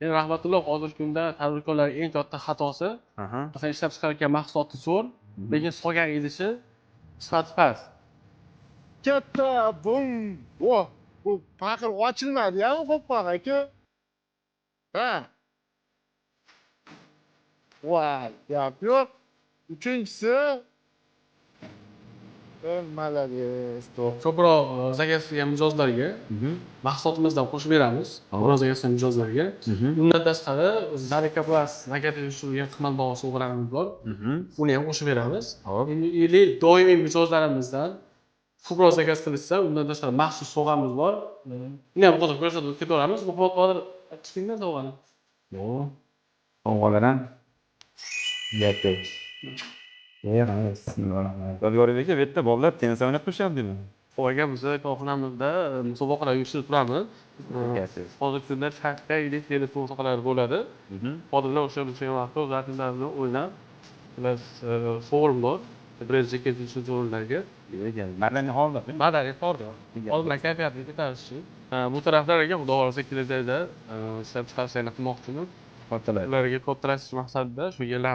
Endi Rahmatulloh hozirgi kunda tadbirkorlarning eng katta xatosi, Aha. masalan, ishlab chiqarayotgan mahsulotni zo'r, lekin solgan idishi sifati past. Katta bum. Bu paqir ochilmadi-ya, qo'pqoq aka. Ha. Voy, gap yo'q. Uchinchisi malades. Ko'proq zagaslangan mijozlarga mahsulotimizdan qo'shib beramiz. Biroz zagaslangan mijozlarga. Undan tashqari Zarika Plus zakat uyushtirilgan qimmatbaho sovg'alarimiz bor. Uni ham qo'shib beramiz. Hop. Endi doimiy mijozlarimizdan ko'proq zakaz qilishsa, undan tashqari maxsus sovg'amiz bor. Uni ham hozir ko'rsatib ketaveramiz. Hozir chiqinglar sovg'ani. Yo'q. Sovg'alardan gapga. Yodgoringiz aka, bu yerda bolalar tennis o'ynab turishyaptimi? Aka, bizni korxonamizda musobaqalar uyushtirib turamiz. Hozirgi kunda katta tennis musobaqalari bo'ladi. Xodimlar o'sha bo'lgan vaqtda o'z vaqtlarini o'ynab, biz forum bor. Birinchi, ikkinchi o'rinlarga. Madaniy holda. Madaniy holda. Oldin kayfiyatni ko'tarish uchun. Bu taraflarga xudo xohlasa kelajakda ishlab chiqarishlarni qilmoqchimiz. Ularga ko'p tarash maqsadida shu yerlarni